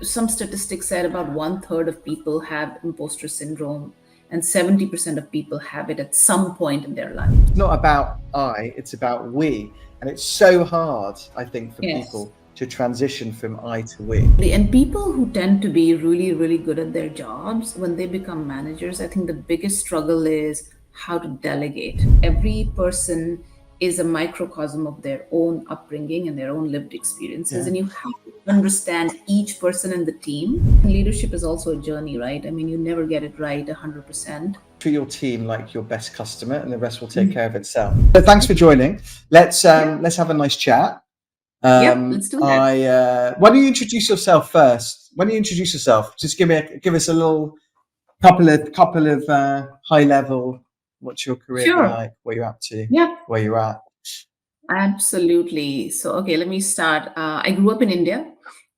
some statistics said about 1/3 of people have imposter syndrome, and 70% of people have it at some point in their life. It's not about I, it's about we. And it's so hard, I think, for Yes. people to transition from I to we. And people who tend to be really, really good at their jobs, when they become managers, I think the biggest struggle is how to delegate. Every person is a microcosm of their own upbringing and their own lived experiences, and you have to understand each person in the team. Leadership is also a journey, right? I mean, you never get it right 100%. Treat your team like your best customer, and the rest will take care of itself. So thanks for joining. Let's have a nice chat. Let's do that. Why don't you introduce yourself first? Why don't you introduce yourself? Just give us a little couple of high level. What's your career like? What you're up to? Where you're at? Absolutely. So, okay, let me start. I grew up in India,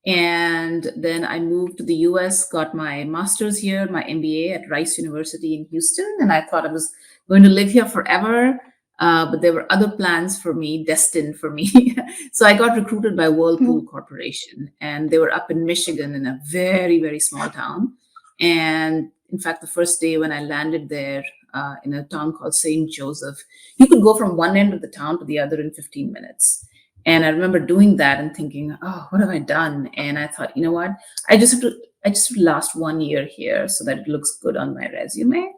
and then I moved to the US, got my master's here, my MBA at Rice University in Houston, and I thought I was going to live here forever. But there were other plans for me, destined for me. So I got recruited by Whirlpool Corporation, and they were up in Michigan in a very, very small town. And in fact, the first day when I landed there in a town called St. Joseph, you could go from one end of the town to the other in 15 minutes. And I remember doing that and thinking, oh, what have I done? And I thought, you know what? I just have to last 1 year here so that it looks good on my resume.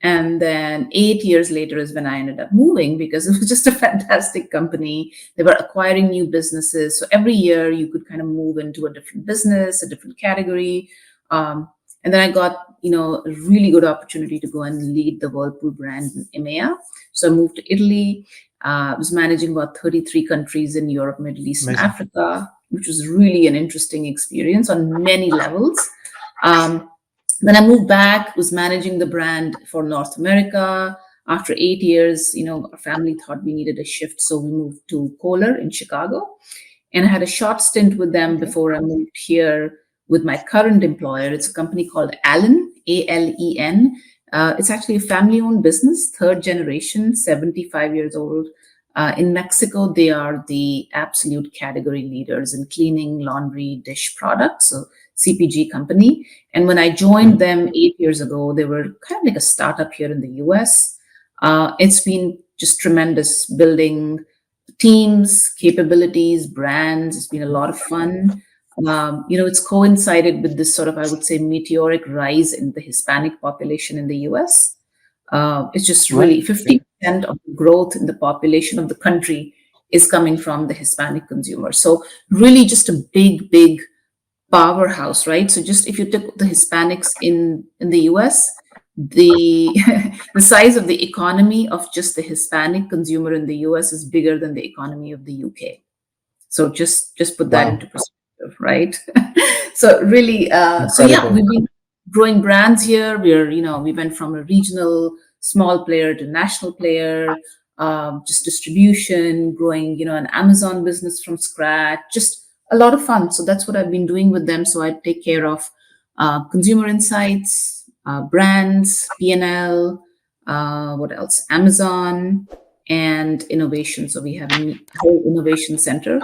And then 8 years later is when I ended up moving, because it was just a fantastic company. They were acquiring new businesses. So every year you could kind of move into a different business, a different category. And then I got, a really good opportunity to go and lead the Whirlpool brand in EMEA. So I moved to Italy. I was managing about 33 countries in Europe, Middle East, and Africa, which was really an interesting experience on many levels. Then I moved back, was managing the brand for North America. After 8 years, our family thought we needed a shift, so we moved to Kohler in Chicago. And I had a short stint with them before I moved here with my current employer. It's a company called Alen, A-L-E-N. It's actually a family-owned business, third generation, 75 years old. In Mexico, they are the absolute category leaders in cleaning, laundry, dish products, so CPG company. And when I joined them 8 years ago, they were kind of like a startup here in the US. It's been just tremendous, building teams, capabilities, brands. It's been a lot of fun. It's coincided with this sort of, I would say, meteoric rise in the Hispanic population in the US. It's just really 50% of the growth in the population of the country is coming from the Hispanic consumer. So really just a big, big powerhouse, right? So just if you took the Hispanics in the US, the the size of the economy of just the Hispanic consumer in the US is bigger than the economy of the UK. So just put that into perspective, right? So really, we've been growing brands here. We went from a regional small player to national player, just distribution, growing, an Amazon business from scratch, just a lot of fun. So that's what I've been doing with them. So I take care of consumer insights, brands, P&L, what else? Amazon, and innovation. So we have a whole innovation center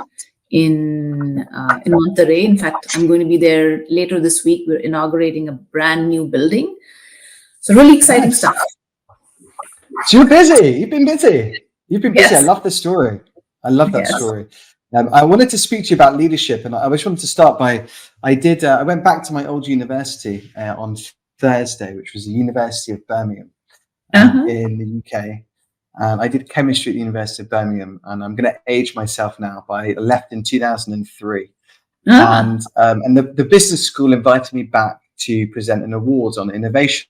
in Monterrey. In fact, I'm going to be there later this week. We're inaugurating a brand new building. So really exciting stuff. So you're busy. You've been busy. Yes. I love the story. I love that story. I wanted to speak to you about leadership, and I just wanted to start by, I went back to my old university on Thursday, which was the University of Birmingham in the UK. And I did chemistry at the University of Birmingham, and I'm going to age myself now, but I left in 2003. And the business school invited me back to present an award on innovation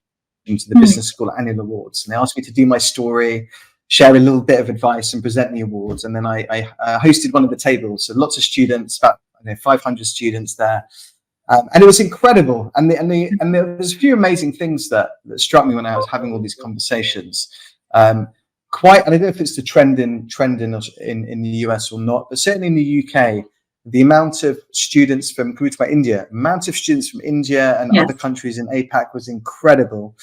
to the business school annual awards. And they asked me to do my story, share a little bit of advice, and present the awards. And then I hosted one of the tables. So lots of students, about 500 students there. And it was incredible. And there was a few amazing things that struck me when I was having all these conversations. And I don't know if it's the trend in the US or not, but certainly in the UK, the amount of students from India and other countries in APAC was incredible.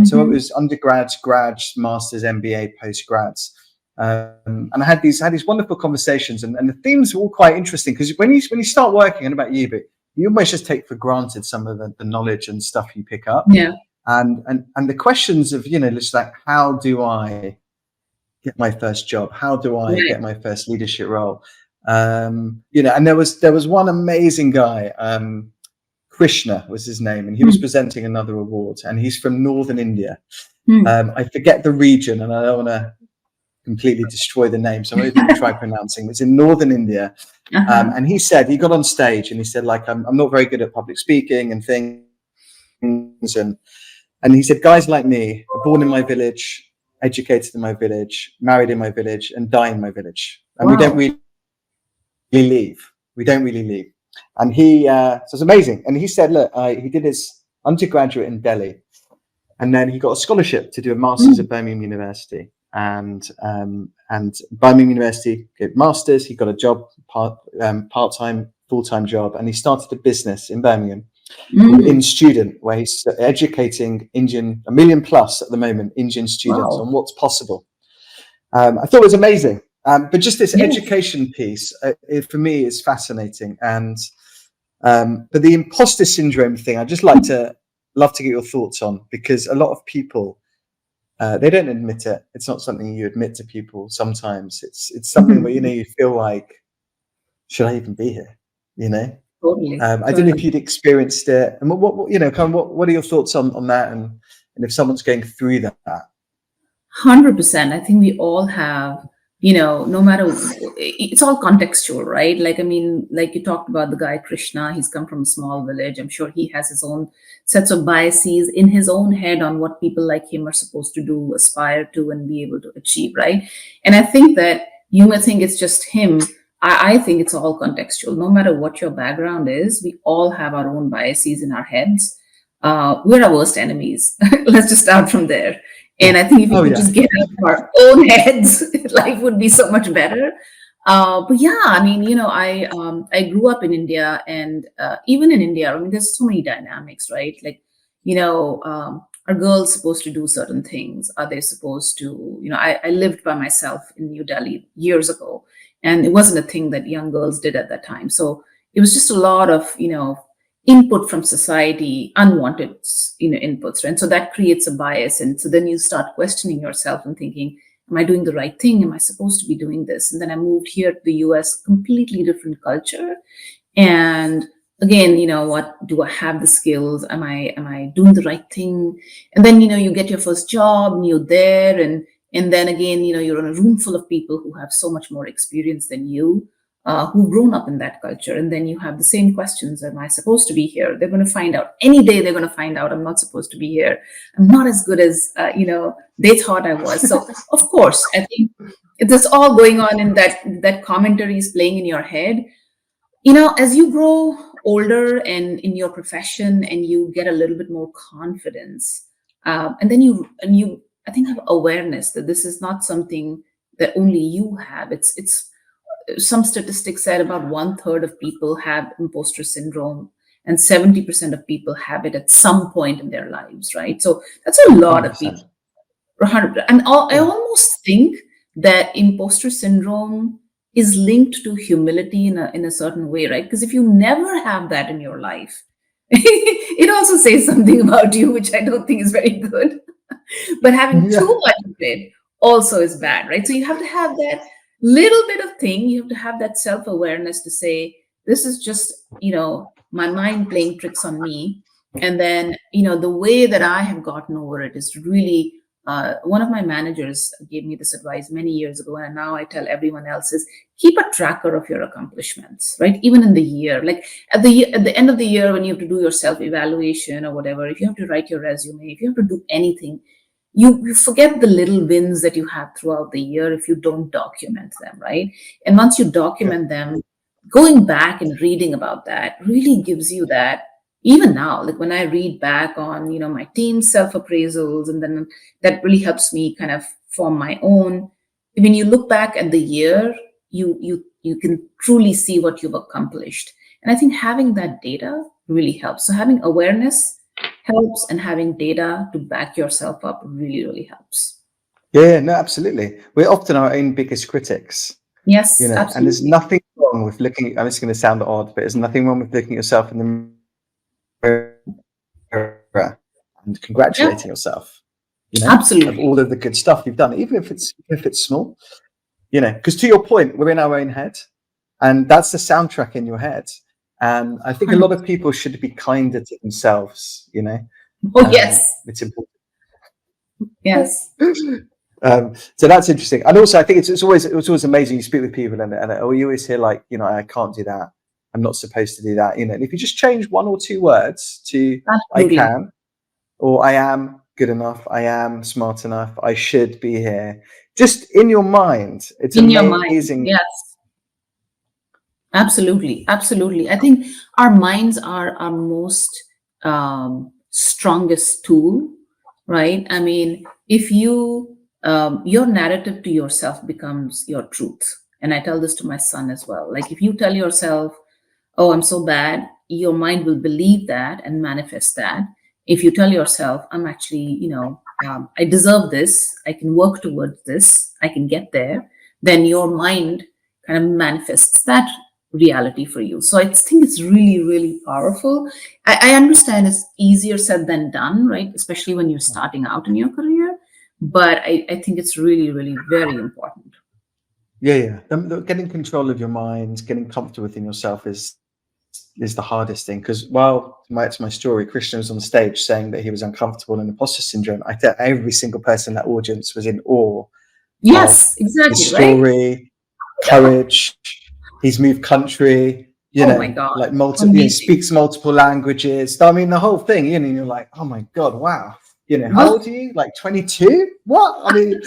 So it was undergrads, grads, masters, MBA, postgrads. And I had these wonderful conversations, and the themes were all quite interesting, because when you start working, I don't know about you, but you almost just take for granted some of the knowledge and stuff you pick up. Yeah. And the questions of, just like, how do I get my first job? How do I get my first leadership role? And there was one amazing guy, Krishna was his name, and he was presenting another award, and he's from northern India. I forget the region, and I don't want to completely destroy the name, so I'm not even try pronouncing. It's in northern India. And he said, he got on stage and he said, like, I'm not very good at public speaking and things. And he said, guys like me are born in my village, educated in my village, married in my village, and die in my village. And we don't really leave. We don't really leave. And so it's amazing. And he said, look, he did his undergraduate in Delhi, and then he got a scholarship to do a master's at Birmingham University. And Birmingham University gave masters. He got a job, part-time, full-time job, and he started a business in Birmingham, in Student, where he's educating 1 million plus at the moment Indian students on what's possible. I thought it was amazing. But just this education piece, for me, is fascinating. And but the imposter syndrome thing, I'd just love to get your thoughts on, because a lot of people, they don't admit it. It's not something you admit to people. Sometimes it's something where you feel like, should I even be here? Totally. I don't know if you'd experienced it, and what are your thoughts on that, and if someone's going through that? 100%. I think we all have, no matter, it's all contextual, right? Like, I mean, like you talked about the guy Krishna, he's come from a small village. I'm sure he has his own sets of biases in his own head on what people like him are supposed to do, aspire to, and be able to achieve, right? And I think that you may think it's just him. I think it's all contextual. No matter what your background is, we all have our own biases in our heads. We're our worst enemies. Let's just start from there. And I think if we could just get out of our own heads, life would be so much better. But yeah, I mean, I grew up in India, and even in India, I mean, there's so many dynamics, right? Like, are girls supposed to do certain things? Are they supposed to, I lived by myself in New Delhi years ago, and it wasn't a thing that young girls did at that time. So it was just a lot of, input from society, unwanted, inputs, right? So that creates a bias. And so then you start questioning yourself and thinking, am I doing the right thing? Am I supposed to be doing this? And then I moved here to the US, completely different culture. And again, what do I have the skills? Am I doing the right thing? And then, you get your first job and you're there. And then again, you're in a room full of people who have so much more experience than you, who've grown up in that culture. And then you have the same questions. Am I supposed to be here? They're going to find out. Any day they're going to find out I'm not supposed to be here. I'm not as good as, they thought I was. So, of course, I think it's all going on in that commentary is playing in your head. As you grow older and in your profession and you get a little bit more confidence, and then you I think have awareness that this is not something that only you have. It's some statistics said about 1/3 of people have imposter syndrome, and 70% of people have it at some point in their lives, right? So that's a lot 100%. of people. 100%. And I almost think that imposter syndrome is linked to humility in a certain way, right? Because if you never have that in your life, it also says something about you, which I don't think is very good. But having too much of it also is bad, right? So you have to have that little bit of thing. You have to have that self-awareness to say, this is just, my mind playing tricks on me. And then, the way that I have gotten over it is really, one of my managers gave me this advice many years ago, and now I tell everyone else, is keep a tracker of your accomplishments, right? Even in the year, like at the end of the year, when you have to do your self-evaluation or whatever, if you have to write your resume, if you have to do anything, you forget the little wins that you have throughout the year if you don't document them, right? And once you document them, going back and reading about that really gives you that. Even now, like when I read back on, my team's self-appraisals, and then that really helps me kind of form my own. When you look back at the year, you can truly see what you've accomplished. And I think having that data really helps. So having awareness helps, and having data to back yourself up really, really helps. Yeah, no, absolutely. We're often our own biggest critics. Yes, absolutely. And there's nothing wrong with looking, and it's going to sound odd, but there's nothing wrong with looking at yourself in the mirror and Yeah, congratulating yourself, of absolutely. all of the good stuff you've done, even if it's small, because to your point, we're in our own head, and that's the soundtrack in your head. And I think a lot of 100%. people should be kinder to themselves, Oh, yes. it's important. Yes. So that's interesting, and also I think it's always amazing. You speak with people, and you always hear like, I can't do that. I'm not supposed to do that. And if you just change one or two words to I Absolutely. can, or I am good enough, I am smart enough, I should be here. Just in your mind, it's In your mind. amazing. Yes. Absolutely. Absolutely. I think our minds are our most strongest tool, right? I mean, if your narrative to yourself becomes your truth. And I tell this to my son as well. Like, if you tell yourself, oh, I'm so bad, your mind will believe that and manifest that. If you tell yourself, I'm actually, I deserve this, I can work towards this, I can get there, then your mind kind of manifests that reality for you. So I think it's really, really powerful. I understand it's easier said than done, right? Especially when you're starting out in your career. But I think it's really, really very important. Yeah. Getting control of your mind, getting comfortable within yourself is the hardest thing. Because while it's my story, Christian was on stage saying that he was uncomfortable in imposter syndrome. I think every single person in that audience was in awe of Yes, his exactly, right? story, courage. He's moved country, Oh my God. like Amazing. speaks multiple languages. I mean, the whole thing, and you're like, oh my God, wow. How old are you? Like 22? What? I mean,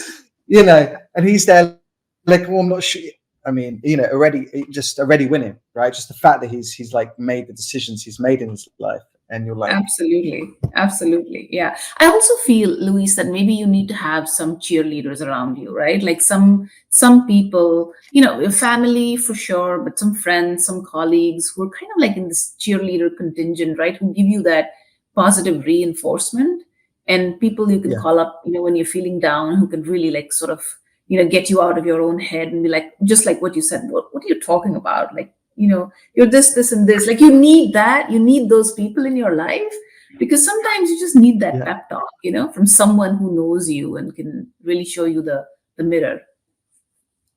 and he's there like, well, I'm not sure. I mean, already winning, right? Just the fact that he's like made the decisions he's made in his life, and you're like, Absolutely. Absolutely. Yeah. I also feel, Luis, that maybe you need to have some cheerleaders around you, right? Like some people, your family for sure, but some friends, some colleagues who are kind of like in this cheerleader contingent, right? Who give you that positive reinforcement, and people you can yeah, call up, when you're feeling down, who can really like sort of, get you out of your own head and be like, just like what you said, what are you talking about? Like, you're this, and this. Like, you need that. You need those people in your life, because sometimes you just need that yeah. pep talk, from someone who knows you and can really show you the mirror.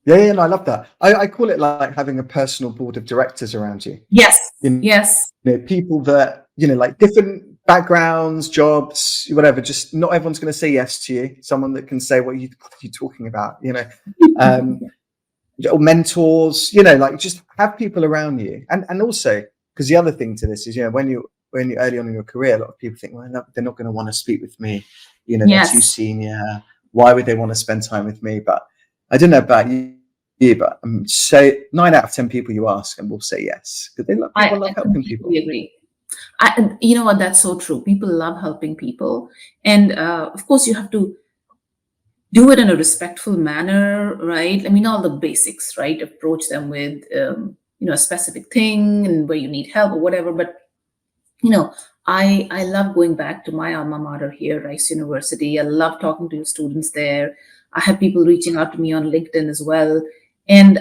Yeah, no, I love that. I call it like having a personal board of directors around you. Yes. You Yes. people that, like different backgrounds, jobs, whatever. Just not everyone's going to say yes to you. Someone that can say, what are you talking about? Or mentors, like just have people around you. And also, because the other thing to this is, when you're early on in your career, a lot of people think, well, no, they're not going to want to speak with me. They're too Yes. senior. Why would they want to spend time with me? But I don't know about you, but say 9 out of 10 people you ask and will say yes, because people love I helping people. completely agree. And you know what? That's so true. People love helping people, and of course, you have to do it in a respectful manner, right? I mean, all the basics, right? Approach them with, a specific thing and where you need help or whatever. But you know, I love going back to my alma mater here, Rice University. I love talking to students there. I have people reaching out to me on LinkedIn as well, and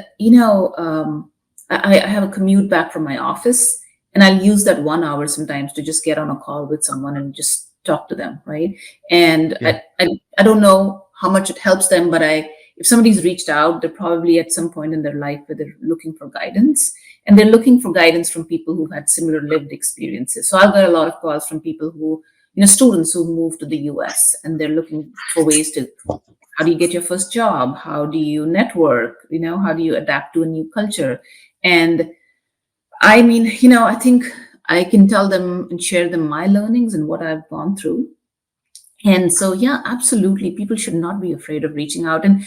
I have a commute back from my office, and I'll use that 1 hour sometimes to just get on a call with someone and just talk to them, right? And Yeah, I don't know how much it helps them, but if somebody's reached out, they're probably at some point in their life where they're looking for guidance, and they're looking for guidance from people who've had similar lived experiences. So I'll get a lot of calls from people who, students who moved to the US, and they're looking for ways to, how do you get your first job? How do you network? How do you adapt to a new culture? And I mean, I think I can tell them and share them my learnings and what I've gone through. And so, yeah, absolutely, people should not be afraid of reaching out. And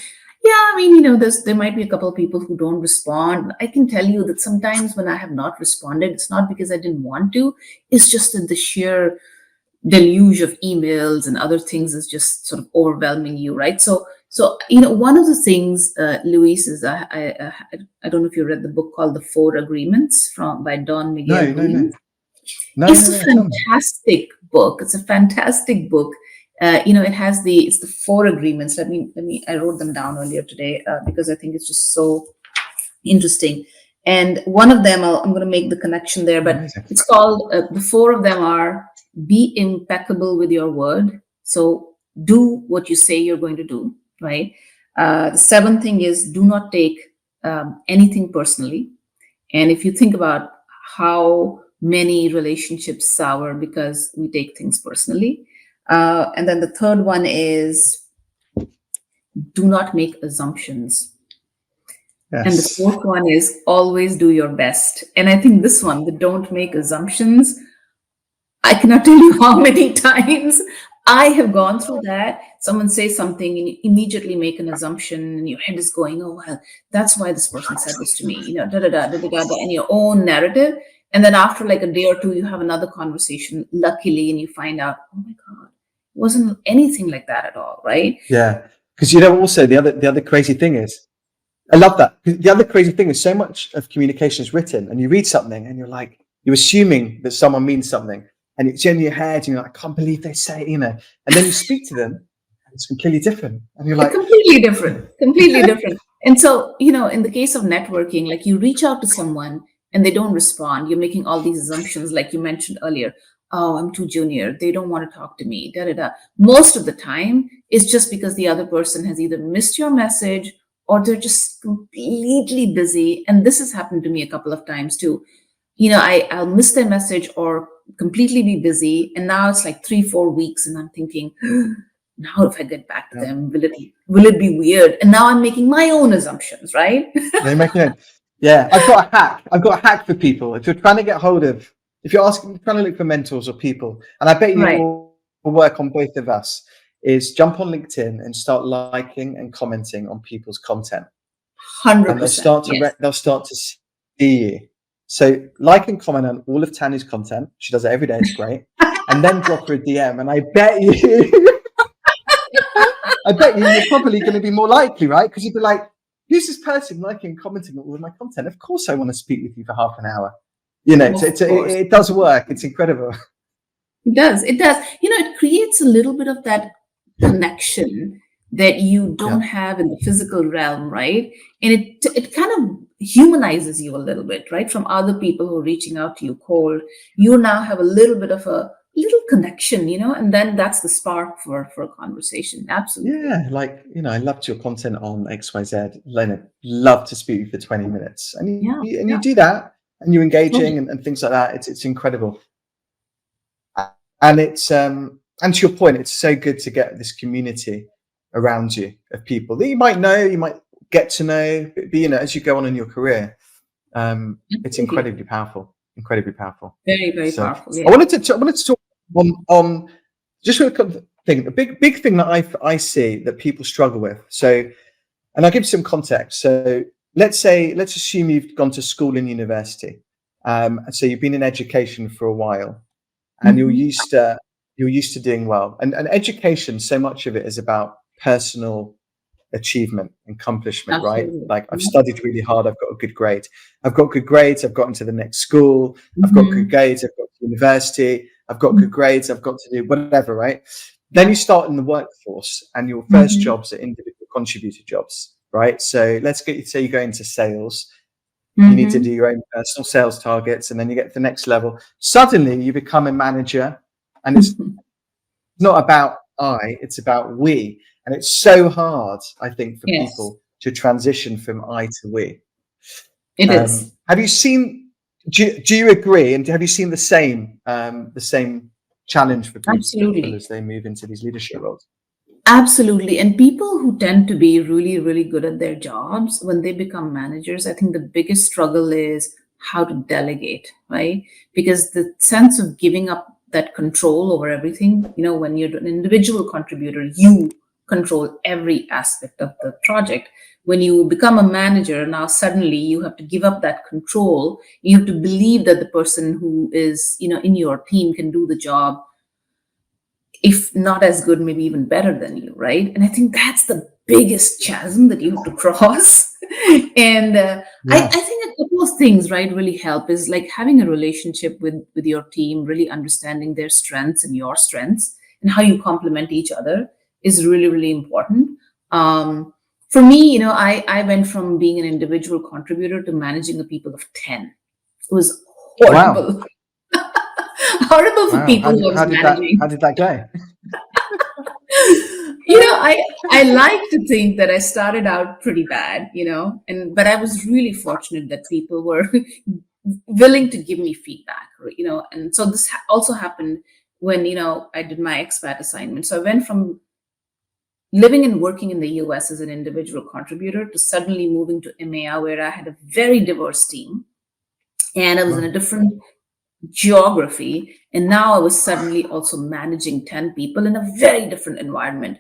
yeah, I mean, there might be a couple of people who don't respond. I can tell you that sometimes when I have not responded, it's not because I didn't want to. It's just that the sheer deluge of emails and other things is just sort of overwhelming you, right? So one of the things, Luis, is I don't know if you read the book called The Four Agreements by Don Miguel no, Ruiz. no, It's a tell me. fantastic book. It's a fantastic book. It's the four agreements. I wrote them down earlier today because I think it's just so interesting. And one of them, I'm going to make the connection there, but Amazing. it's called, the four of them are: be impeccable with your word. So do what you say you're going to do, right? The seventh thing is, do not take anything personally. And if you think about how many relationships sour because we take things personally. And then the third one is, do not make assumptions. And the Yes. fourth one is, always do your best. And I think this one, the don't make assumptions, I cannot tell you how many times I have gone through that. Someone says something and you immediately make an assumption and your head is going, oh, well, that's why this person said this to me, da da da da da da, and your own narrative. And then after like a day or two, you have another conversation, luckily, and you find out, oh my God, it wasn't anything like that at all, right? Yeah. Because also the other crazy thing is, I love that. The other crazy thing is, so much of communication is written, and you read something and you're assuming that someone means something, and it's in your head, and you're like, I can't believe they say it, and then you speak to them, and it's completely different, and you're like, completely different. And so, in the case of networking, like you reach out to someone and they don't respond, you're making all these assumptions, like you mentioned earlier. Oh, I'm too junior, they don't want to talk to me, da da da. Most of the time, it's just because the other person has either missed your message or they're just completely busy. And this has happened to me a couple of times too. I'll miss their message or completely be busy. And now it's like 3-4 weeks and I'm thinking, now if I get back to them, will it be weird? And now I'm making my own assumptions, right? they make it. Yeah, I've got a hack for people. If you're trying to get hold of, if you're trying to look for mentors or people, and I bet you Right. will work on both of us, is jump on LinkedIn and start liking and commenting on people's content. 100%. And they'll start to yes. they'll start to see you. So like and comment on all of Tanu's content. She does it every day. It's great. And then drop her a DM. And I bet you, you're probably going to be more likely, right? Because you'd be like, who's this person liking and commenting on all of my content? Of course, I want to speak with you for half an hour. It does work. It's incredible. It does. It creates a little bit of that connection that you don't have in the physical realm, right? And it kind of humanizes you a little bit, right? From other people who are reaching out to you cold, you now have a little bit of a little connection, and then that's the spark for a conversation. Absolutely. Yeah, like, I loved your content on XYZ. Leonard, love to speak with you for 20 minutes. And you do that, and you're engaging and things like that. It's incredible. And it's and to your point, it's so good to get this community around you of people that you might know, you might get to know, but as you go on in your career, it's incredibly powerful. Very, very powerful. Yeah. I wanted to talk on just a thing, a big thing that I see that people struggle with. So, and I'll give you some context. So let's assume you've gone to school and university. So you've been in education for a while, and you're used to doing well. And education, so much of it is about personal achievement, accomplishment, Absolutely. Right? Like, I've studied really hard, I've got a good grade. I've got good grades, I've gotten to the next school. I've got good grades, I've got to university. I've got good grades, I've got to do whatever, right? Then you start in the workforce, and your first jobs are individual contributor jobs, right? So say you go into sales. You need to do your own personal sales targets, and then you get to the next level. Suddenly you become a manager, and it's not about it's about we. And it's so hard, I think, for people to transition from I to we. It is. Have you seen, do you agree? And have you seen the same challenge for people as they move into these leadership roles? Absolutely. And people who tend to be really, really good at their jobs, when they become managers, I think the biggest struggle is how to delegate, right? Because the sense of giving up that control over everything, when you're an individual contributor, you control every aspect of the project. When you become a manager, now suddenly you have to give up that control. You have to believe that the person who is, in your team can do the job, if not as good, maybe even better than you, right? And I think that's the biggest chasm that you have to cross. And I think a couple of things, right, really help is like having a relationship with your team, really understanding their strengths and your strengths and how you complement each other is really, really important. From For me, I went from being an individual contributor to managing a people of 10. It was Wow. horrible. Horrible for Wow. people who I was How managing. did that go? I like to think that I started out pretty bad, but I was really fortunate that people were willing to give me feedback, and so this also happened when, I did my expat assignment. So I went from living and working in the US as an individual contributor to suddenly moving to EMEA, where I had a very diverse team and I was in a Wow. different geography. And now I was suddenly also managing 10 people in a very different environment.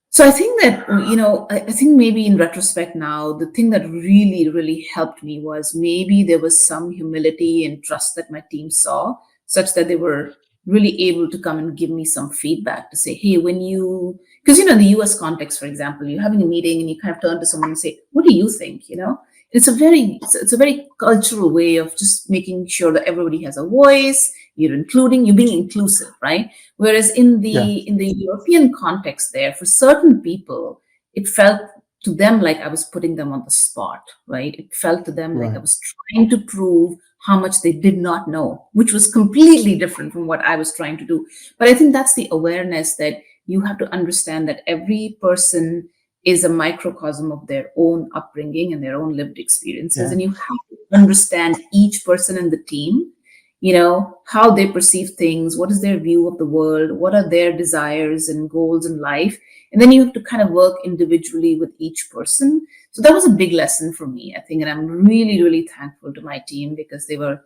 So I think that, I think maybe in retrospect now, the thing that really, really helped me was maybe there was some humility and trust that my team saw, such that they were really able to come and give me some feedback to say, hey, because, in the US context, for example, you're having a meeting and you kind of turn to someone and say, what do you think? It's a very cultural way of just making sure that everybody has a voice, you're being inclusive, right? Whereas in Yeah. the European context there, for certain people, it felt to them like I was putting them on the spot, right? It felt to them like I Right. was trying to prove how much they did not know, which was completely different from what I was trying to do. But I think that's the awareness that you have to understand that every person is a microcosm of their own upbringing and their own lived experiences. Yeah. And you have to understand each person in the team, how they perceive things, what is their view of the world, what are their desires and goals in life. And then you have to kind of work individually with each person. So that was a big lesson for me, I think. And I'm really, really thankful to my team because they were,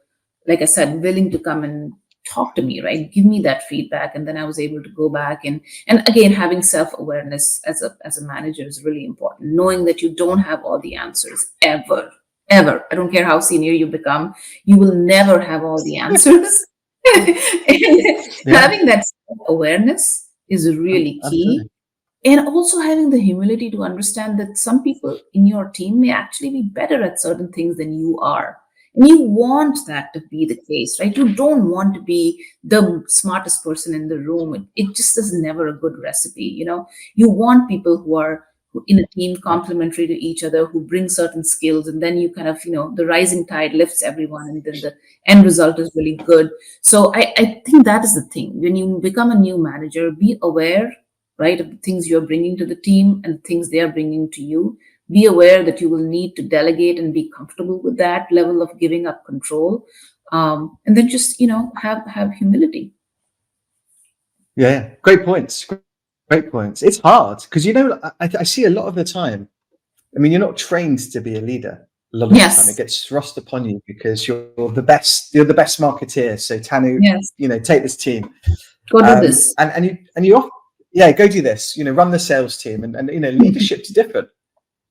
like I said, willing to come and talk to me, right? Give me that feedback. And then I was able to go back and again, having self-awareness as a manager is really important. Knowing that you don't have all the answers ever, ever. I don't care how senior you become, you will never have all the answers. And Yeah. having that self-awareness is really key. Absolutely. And also having the humility to understand that some people in your team may actually be better at certain things than you are. And you want that to be the case, right? You don't want to be the smartest person in the room. It just is never a good recipe, You want people who in a team complementary to each other, who bring certain skills, and then you kind of, the rising tide lifts everyone, and then the end result is really good. So I think that is the thing. When you become a new manager, be aware, right, of the things you're bringing to the team and the things they are bringing to you. Be aware that you will need to delegate and be comfortable with that level of giving up control. And then just, have humility. Yeah. Yeah. Great points. Great points. It's hard because, I see a lot of the time. I mean, you're not trained to be a leader. A lot of the time, it Yes. gets thrust upon you because you're the best. You're the best marketeer. So Tanu, Yes. take this team, Go do this. and you often, yeah, go do this. Run the sales team, and leadership's different.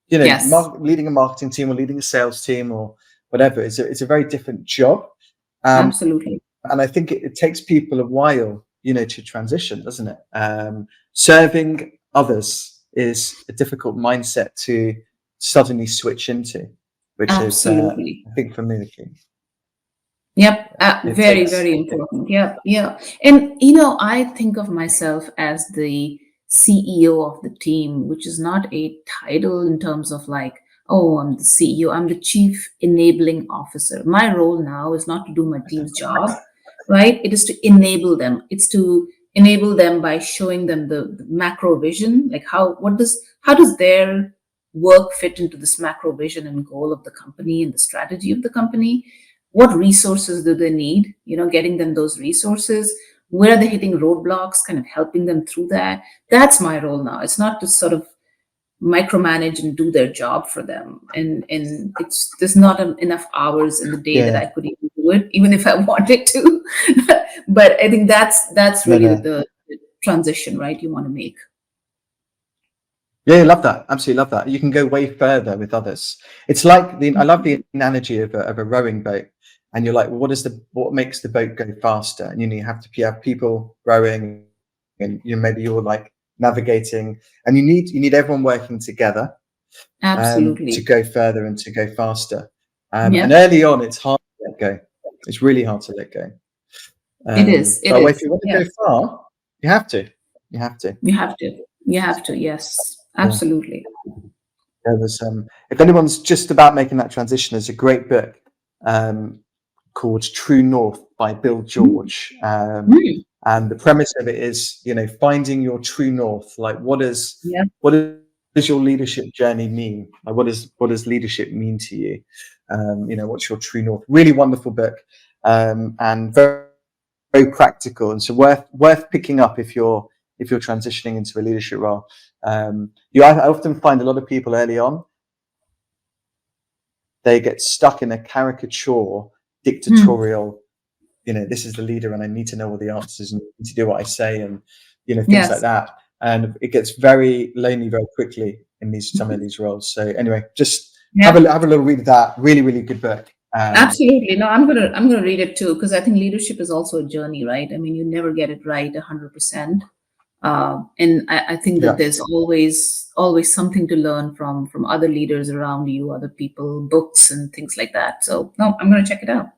Yes. Leading a marketing team or leading a sales team or whatever it's a very different job. Absolutely. And I think it takes people a while, to transition, doesn't it? Serving others is a difficult mindset to suddenly switch into, which is, Absolutely. I think, for me the key. Yep, It very, takes, very important. Yep, yeah. And, I think of myself as the CEO of the team, which is not a title in terms of like, oh, I'm the CEO, I'm the Chief Enabling Officer. My role now is not to do my team's job, right? It is to enable them. It's to enable them by showing them the macro vision, like how does their work fit into this macro vision and goal of the company and the strategy of the company. What resources do they need, getting them those resources. Where are they hitting roadblocks, kind of helping them through that. That's my role now. It's not to sort of micromanage and do their job for them, and it's there's not enough hours in the day that yeah, I could even do it, even if I wanted to. But I think that's no, really no. the transition, right, you want to make. Yeah, I love that. Absolutely love that. You can go way further with others. It's like I love the analogy of a rowing boat. And you're like, well, what makes the boat go faster? And you have people rowing, and maybe you're like navigating, and you need everyone working together to Absolutely. go further and to go faster. And Yep. early on, it's hard to let go. It's really hard to let go. It is. It But if is. you want to go Yes. far, you have to. You have to. You have to. You have to. Yes. Yeah. Absolutely. There was, if anyone's just about making that transition, there's a great book called True North by Bill George. And the premise of it is, finding your true north. Like, what does your leadership journey mean? Like, what does leadership mean to you? What's your true north? Really wonderful book, and very, very practical, and so worth picking up if you're transitioning into a leadership role. I often find a lot of people early on, they get stuck in a caricature, dictatorial, this is the leader and I need to know all the answers and need to do what I say, and things like that. And it gets very lonely very quickly in some of these roles. So anyway, just have a little read of that. Really, really good book. Absolutely. No, I'm gonna read it too, because I think leadership is also a journey, right? I mean, you never get it right 100%. And I think that there's always something to learn from other leaders around you, other people, books and things like that. So no, I'm going to check it out.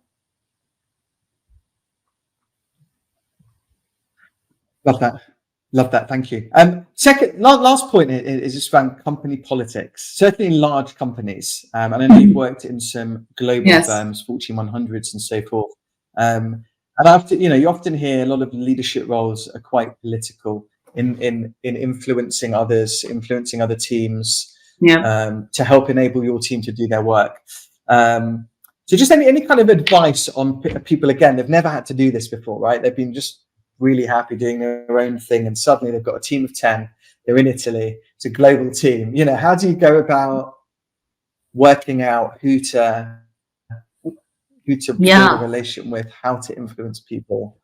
Love that. Thank you. Second, last point is just around company politics. Certainly in large companies, and I know you've worked in some global firms, Fortune 100s and so forth. And you often hear a lot of leadership roles are quite political in influencing others, influencing other teams, to help enable your team to do their work. So just any kind of advice on people, again, they've never had to do this before, right? They've been just really happy doing their own thing, and suddenly they've got a team of 10, they're in Italy, it's a global team. How do you go about working out who to build a relationship with, how to influence people?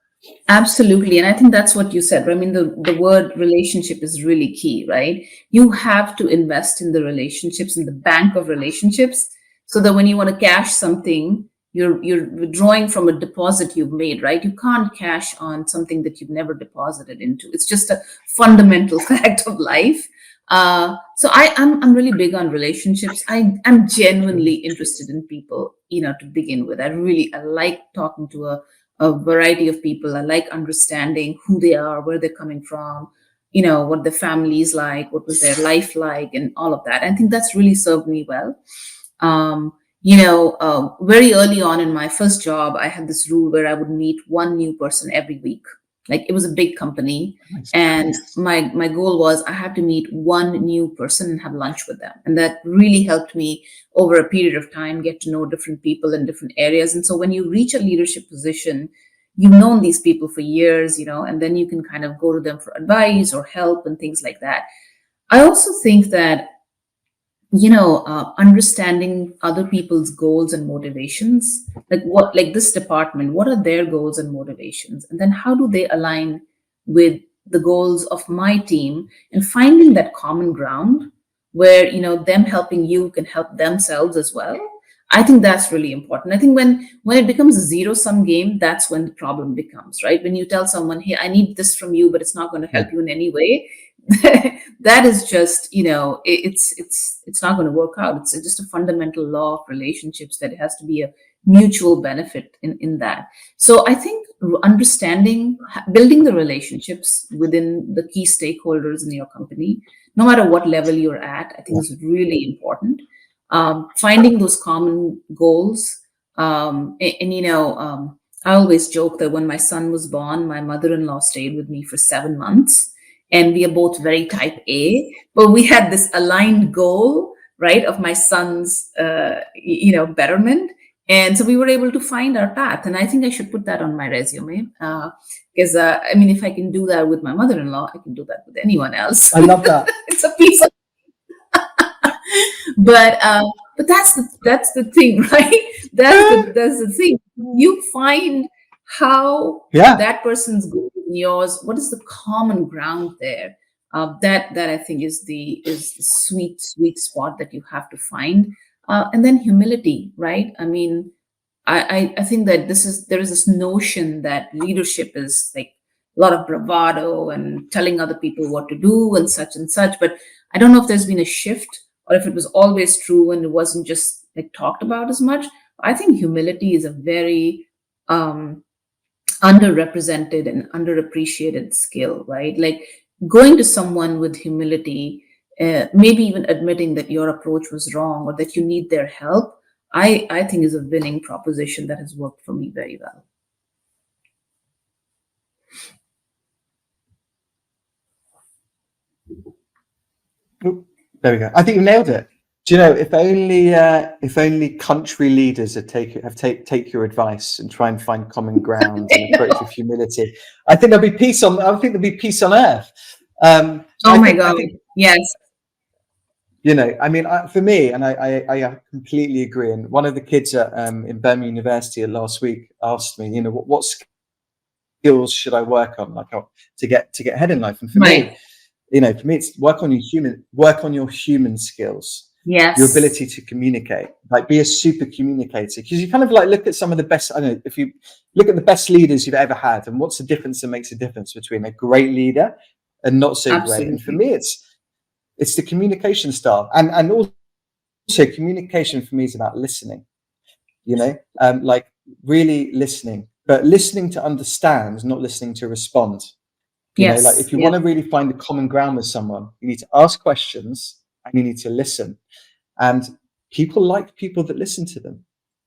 Absolutely. And I think that's what you said. I mean, the word relationship is really key, right? You have to invest in the relationships, in the bank of relationships, so that when you want to cash something, you're withdrawing from a deposit you've made, right? You can't cash on something that you've never deposited into. It's just a fundamental fact of life. So I'm really big on relationships. I'm genuinely interested in people, to begin with. I like talking to a variety of people. I like understanding who they are, where they're coming from, what their family is like, what was their life like, and all of that. I think that's really served me well. Very early on in my first job, I had this rule where I would meet one new person every week. Like, it was a big company, and my goal was I had to meet one new person and have lunch with them. And that really helped me over a period of time get to know different people in different areas. And so when you reach a leadership position, you've known these people for years, and then you can kind of go to them for advice or help and things like that. I also think that understanding other people's goals and motivations, like this department, what are their goals and motivations? And then how do they align with the goals of my team, and finding that common ground where, them helping you can help themselves as well. I think that's really important. I think when it becomes a zero-sum game, that's when the problem becomes, right? When you tell someone, hey, I need this from you, but it's not going to help you in any way, that is just, it's not going to work out. It's just a fundamental law of relationships that it has to be a mutual benefit in that. So I think understanding, building the relationships within the key stakeholders in your company, no matter what level you're at, I think is really important. Finding those common goals. I always joke that when my son was born, my mother-in-law stayed with me for 7 months. And we are both very type A, but we had this aligned goal, right, of my son's, betterment. And so we were able to find our path. And I think I should put that on my resume. Because, if I can do that with my mother-in-law, I can do that with anyone else. I love that. It's a piece of... But that's the thing, right? That's the thing. You find how that person's goal and yours, what is the common ground there? That I think is the sweet spot that you have to find. And then humility, right? I mean, I think that there is this notion that leadership is like a lot of bravado and telling other people what to do and such, but I don't know if there's been a shift, or if it was always true and it wasn't just like talked about as much. I think humility is a very underrepresented and underappreciated skill, right? Like, going to someone with humility maybe even admitting that your approach was wrong or that you need their help, I think is a winning proposition that has worked for me very well. There we go. I think you nailed it. Do you know, if only country leaders have take your advice and try and find common ground and approach with humility, I think there'll be peace on. I think there'll be peace on earth. Oh my God! Yes. You know, I mean, for me, and I completely agree. And one of the kids at in Birmingham University last week asked me, you know, what skills should I work on, like to get ahead in life? And for me, you know, for me, it's work on your human skills. Yes. Your ability to communicate, like be a super communicator, because you kind of like look at some of the best, I don't know, if you look at the best leaders you've ever had, and what's the difference that makes a difference between a great leader and not so Absolutely. great. And for me, it's the communication style, and also communication for me is about listening, you know, like really listening, but listening to understand, not listening to respond. You know, like if you want to really find a common ground with someone, you need to ask questions and you need to listen. And people like people that listen to them.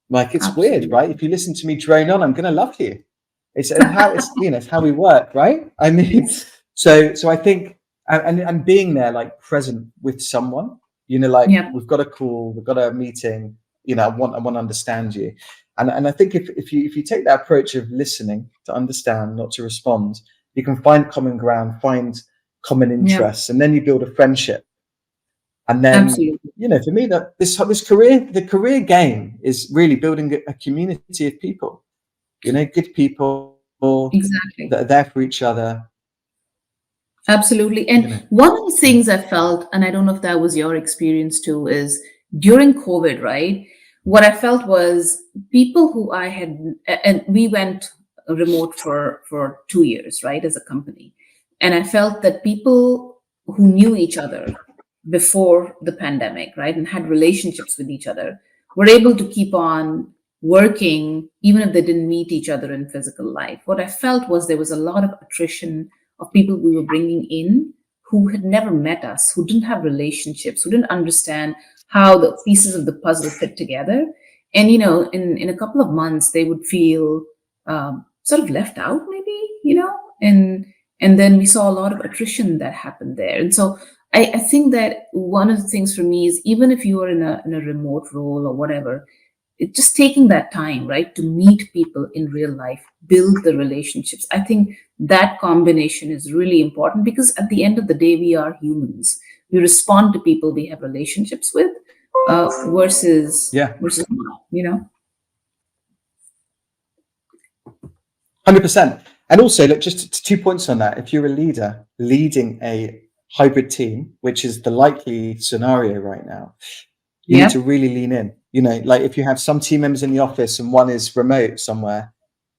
Like it's weird, right? If you listen to me drone on, I'm going to love you. It's how it's, you know, it's how we work, right? I mean, so I think, and being there, like present with someone, you know, like we've got a call, we've got a meeting, you know, I want to understand you. And I think if you take that approach of listening to understand, not to respond, you can find common ground, find common interests, and then you build a friendship. And then, you know, for me, that the career game is really building a community of people, you know, good people that are there for each other. Absolutely. And one of the things I felt, and I don't know if that was your experience too, is during COVID, right? What I felt was people who I had, and we went remote for 2 years, right, as a company. And I felt that people who knew each other before the pandemic, right, and had relationships with each other, were able to keep on working even if they didn't meet each other in physical life. What I felt was there was a lot of attrition of people we were bringing in who had never met us, who didn't have relationships, who didn't understand how the pieces of the puzzle fit together. And, you know, in a couple of months, they would feel sort of left out, maybe, you know, and then we saw a lot of attrition that happened there. And so I think that one of the things for me is, even if you are in a remote role or whatever, it's just taking that time, right, to meet people in real life, build the relationships. I think that combination is really important, because at the end of the day, we are humans. We respond to people we have relationships with versus not, you know. 100%. And also, look, just 2 points on that. If you're a leader leading a hybrid team, which is the likely scenario right now, you need to really lean in. You know, like if you have some team members in the office and one is remote somewhere,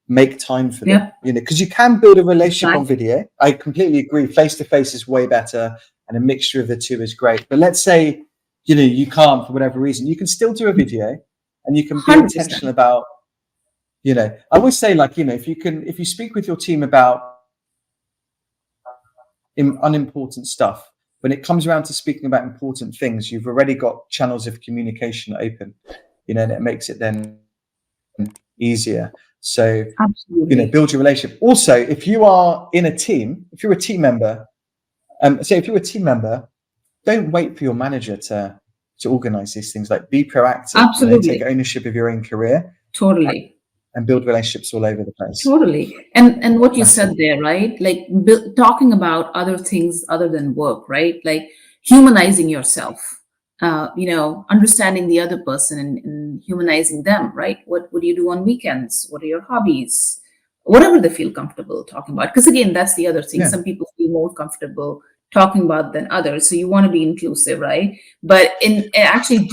make time for them, you know, because you can build a relationship on video. I completely agree. Face-to-face is way better, and a mixture of the two is great. But let's say, you know, you can't for whatever reason, you can still do a video, and you can be 100%. Intentional about, you know, I always say, like, you know, if you speak with your team about unimportant stuff, when it comes around to speaking about important things, you've already got channels of communication open, you know, and it makes it then easier. So, you know, build your relationship. Also, if you are in a team, if you're a team member, if you're a team member, don't wait for your manager to organize these things. Like, be proactive. Absolutely. You know, take ownership of your own career. Totally. And build relationships all over the place. Totally. And what you said there, right? Like talking about other things other than work, right? Like humanizing yourself, you know, understanding the other person and humanizing them, right? What do you do on weekends? What are your hobbies? Whatever they feel comfortable talking about. Because again, that's the other thing. Yeah. Some people feel more comfortable talking about than others. So you want to be inclusive, right? But actually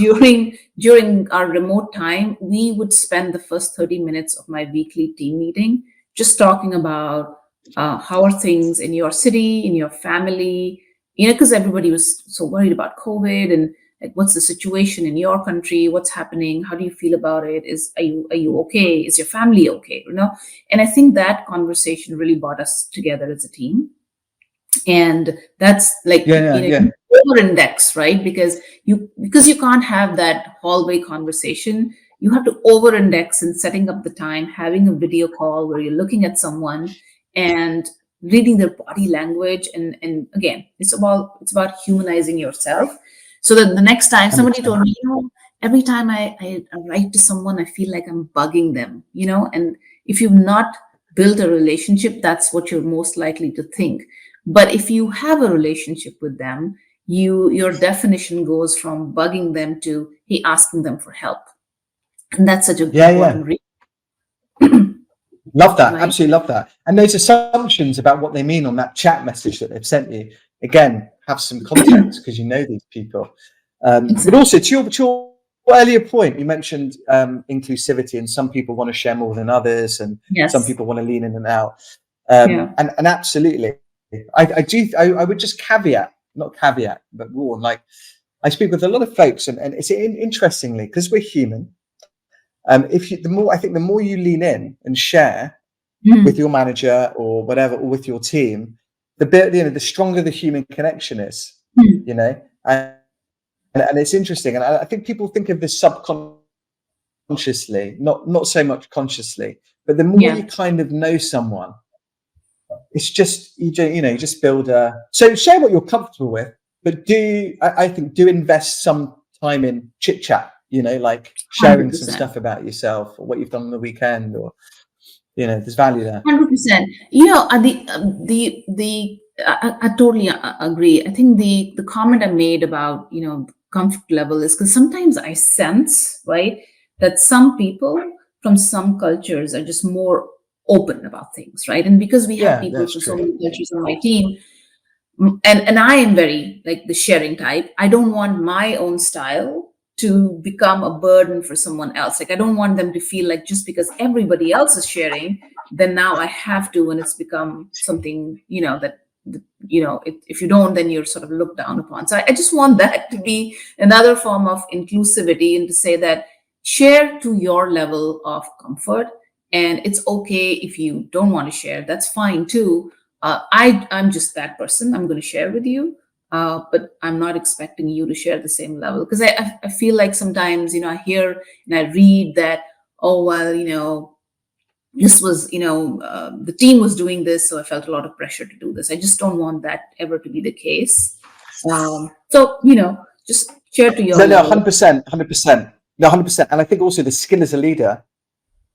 during our remote time, we would spend the first 30 minutes of my weekly team meeting just talking about how are things in your city, in your family, you know, because everybody was so worried about COVID and like, what's the situation in your country? What's happening? How do you feel about it? Are you okay? Is your family okay? You know? And I think that conversation really brought us together as a team. And that's like, over-index, right? Because you can't have that hallway conversation. You have to over-index in setting up the time, having a video call where you're looking at someone and reading their body language. And again, it's about humanizing yourself. So that the next time somebody 100%. told me, every time I write to someone, I feel like I'm bugging them, and if you've not built a relationship, that's what you're most likely to think. But if you have a relationship with them, your definition goes from bugging them to, hey, asking them for help. And that's such an Yeah, yeah. important Love that. right? Absolutely love that. And those assumptions about what they mean on that chat message that they've sent you, again, have some context because you know these people. But Exactly. also to your earlier point, you mentioned inclusivity, and some people want to share more than others, and some Yes. people want to lean in and out. Yeah. And absolutely, I would just not caveat, but warn. Like, I speak with a lot of folks, and it's interestingly, because we're human. I think the more you lean in and share with your manager or whatever, or with your team, the stronger the human connection is. You know, and it's interesting, and I think people think of this subconsciously, not so much consciously. But the more you Yeah. kind of know someone, it's just you just build a. So share what you're comfortable with, but I think do invest some time in chit chat. Like sharing some 100%. stuff about yourself or what you've done on the weekend, or there's value there. 100%. I totally agree. I think the comment I made about comfort level is because sometimes I sense, right, that some people from some cultures are just more open about things, right? And because we have Yeah, people that's from so true. many cultures on my team, and I am very like the sharing type. I don't want my own style to become a burden for someone else. Like I don't want them to feel like just because everybody else is sharing, then now I have to, and it's become something if you don't, then you're sort of looked down upon. So I just want that to be another form of inclusivity, and to say that share to your level of comfort, and it's okay if you don't want to share. That's fine too. I'm just that person. I'm going to share with you, but I'm not expecting you to share the same level, because I feel like sometimes I hear and I read that, oh well, this was the team was doing this, so I felt a lot of pressure to do this. I just don't want that ever to be the case. So just share to your No, level. 100%, 100%. No, 100%. And I think also the skill as a leader,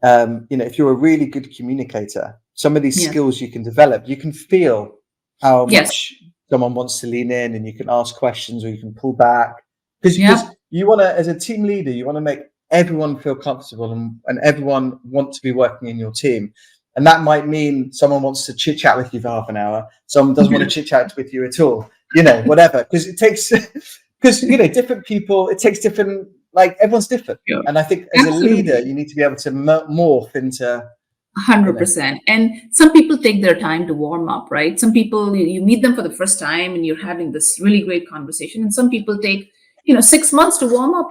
if you're a really good communicator, some of these Yeah. skills you can develop. You can feel how Yes. much someone wants to lean in, and you can ask questions or you can pull back. Because Yeah. you want to, as a team leader, you want to make everyone feel comfortable, and everyone want to be working in your team. And that might mean someone wants to chit chat with you for half an hour. Someone doesn't want to chit chat with you at all, whatever. Because it takes, different people, it takes different, like everyone's different. Sure. And I think as a leader, Absolutely. you need to be able to morph into 100%. And some people take their time to warm up, right? Some people, you meet them for the first time and you're having this really great conversation. And some people take, 6 months to warm up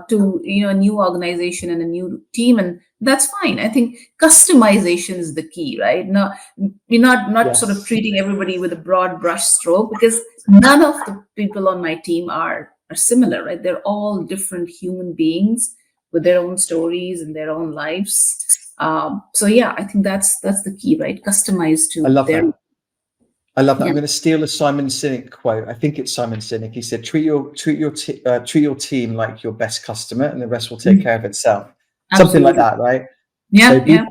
to, a new organization and a new team. And that's fine. I think customization is the key, right? No, we're not sort of yes. treating everybody with a broad brush stroke, because none of the people on my team are similar, right? They're all different human beings with their own stories and their own lives. So yeah, I think that's the key, right? Customized I to love their. that. I love that. I'm Yeah. going to steal a Simon Sinek quote. I think it's Simon Sinek. He said, "Treat your team like your best customer, and the rest will take care of itself." Something like Absolutely. that, right? So Yeah, yeah,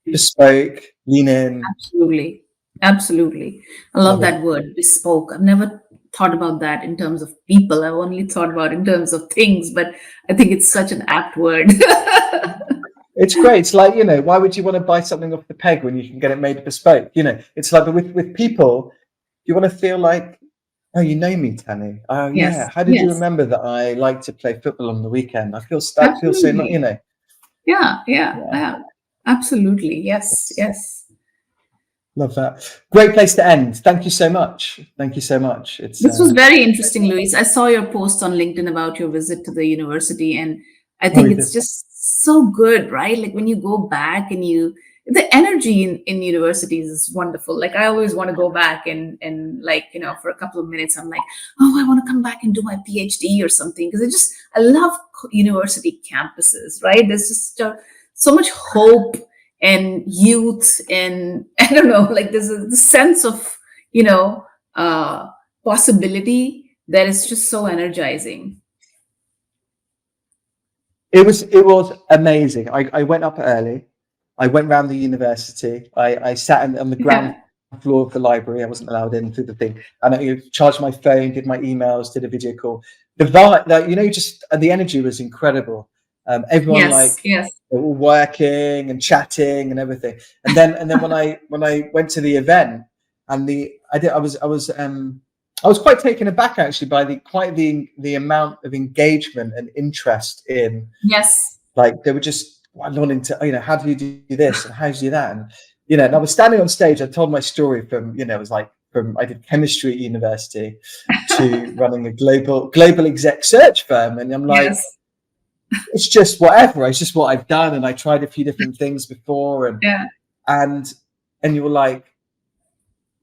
be bespoke, lean in. absolutely. Absolutely. I love Love it. that word, bespoke. I've never thought about that in terms of people. I've only thought about in terms of things, but I think it's such an apt word. It's great. It's like, why would you want to buy something off the peg when you can get it made bespoke? It's like, but with people, you want to feel like, oh, you know me, Tanu. Oh, yeah. Yes, How did you yes, remember that I like to play football on the weekend? I feel so not, absolutely. Yeah, yeah, Yeah. yeah. Absolutely. Yes, It's, yes. love that. Great place to end. Thank you so much. Thank you so much. It's This was very interesting, Luis. I saw your post on LinkedIn about your visit to the university, and I oh, think you it's did. just so good, right? Like when you go back and the energy in universities is wonderful. Like I always want to go back and like, for a couple of minutes, I'm like, oh, I want to come back and do my PhD or something. Because I love university campuses, right? There's just so much hope and youth, and I don't know, like there's a sense of, possibility that is just so energizing. It was amazing. I went up early. I went around the university. I sat on the ground floor of the library. I wasn't allowed in through the thing. And I charged my phone, did my emails, did a video call. The vibe, just the energy was incredible. Everyone they were all working and chatting and everything. And then when I went to the event, and I was quite taken aback actually by the amount of engagement and interest in. Like they were just wanting to, how do you do this and how do you do that? And and I was standing on stage. I told my story from, it was like I did chemistry at university to running a global exec search firm, and I'm like, it's just whatever. It's just what I've done, and I tried a few different things before, and you were like,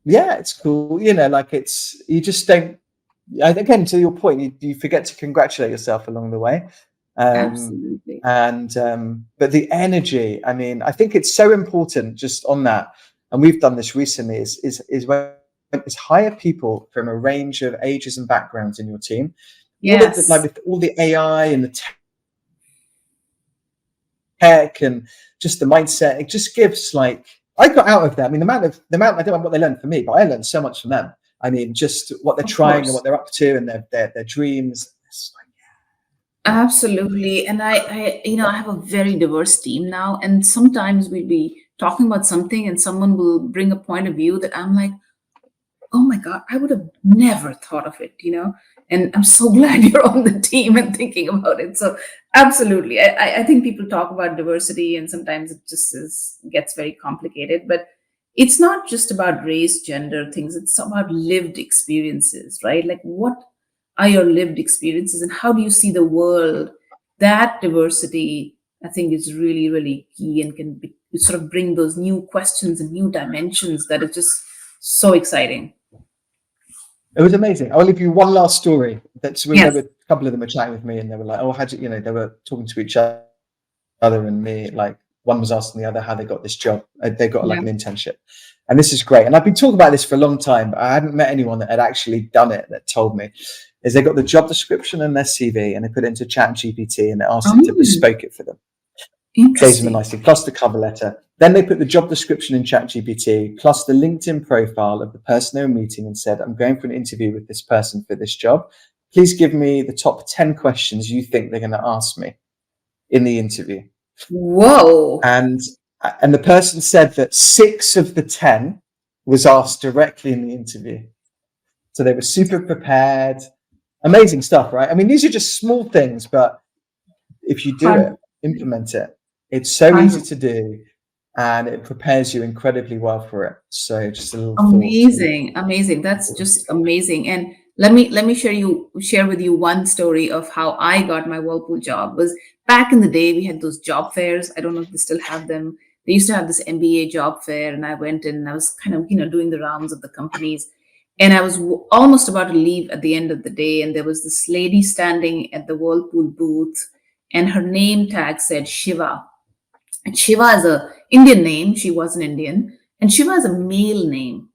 yeah, it's cool. Like you just don't. Again, to your point, you forget to congratulate yourself along the way. Absolutely. But the energy, I mean, I think it's so important just on that. And we've done this recently is when hire people from a range of ages and backgrounds in your team. Like with all the AI and the tech and just the mindset, it just gives like, I got out of that. I mean, the amount, I don't know what they learned from me, but I learned so much from them. I mean, just what they're trying and what they're up to and their dreams. Absolutely. And I have a very diverse team now. And sometimes we'll be talking about something and someone will bring a point of view that I'm like, oh my God, I would have never thought of it, and I'm so glad you're on the team and thinking about it. So absolutely. I think people talk about diversity and sometimes it just gets very complicated, but it's not just about race, gender things. It's about lived experiences, right? Like what are your lived experiences and how do you see the world? That diversity, I think, is really, really key and can sort of bring those new questions and new dimensions that is just so exciting. It was amazing. I'll leave you one last story. That's when a couple of them were chatting with me and they were like, oh, how do you, they were talking to each other and me, like one was asking the other how they got this job. They got like an internship. And this is great. And I've been talking about this for a long time, but I hadn't met anyone that had actually done it that told me. Is they got the job description and their CV and they put it into ChatGPT and they asked it to bespoke it for them. Gave them a nice thing, plus the cover letter. Then they put the job description in ChatGPT, plus the LinkedIn profile of the person they were meeting and said, I'm going for an interview with this person for this job. Please give me the top 10 questions you think they're going to ask me in the interview. Whoa. And the person said that 6 of the 10 was asked directly in the interview. So they were super prepared. Amazing stuff, right? I mean, these are just small things, but if you do it, implement it, it's so easy to do and it prepares you incredibly well for it. So just a little amazing. That's just amazing. And let me share with you one story of how I got my Whirlpool job. Was back in the day, we had those job fairs. I don't know if they still have them. They used to have this MBA job fair, and I went in and I was kind of, doing the rounds of the companies. And I was almost about to leave at the end of the day. And there was this lady standing at the Whirlpool booth and her name tag said Shiva. And Shiva is an Indian name. She was an Indian. And Shiva is a male name,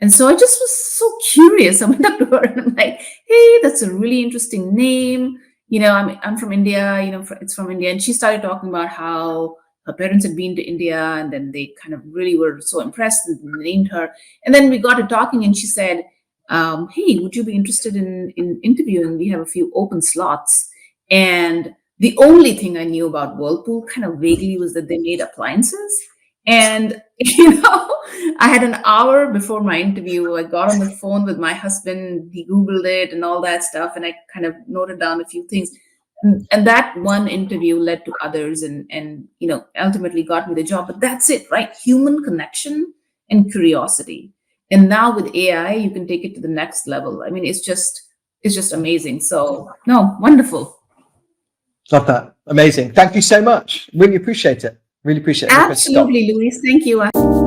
And so I just was so curious. I went up to her and I'm like, hey, that's a really interesting name. I'm from India, it's from India. And she started talking about how her parents had been to India and then they kind of really were so impressed and named her. And then we got to talking and she said, hey, would you be interested in interviewing? We have a few open slots. And the only thing I knew about Whirlpool kind of vaguely was that they made appliances. And, I had an hour before my interview. I got on the phone with my husband. He Googled it and all that stuff. And I kind of noted down a few things. And that one interview led to others and ultimately got me the job. But that's it, right? Human connection and curiosity. And now with AI, you can take it to the next level. I mean, it's just amazing. So, no, wonderful. Love that. Amazing. Thank you so much. Really appreciate it. Really appreciate it. I'm going to press stop. Absolutely, Louise. Thank you.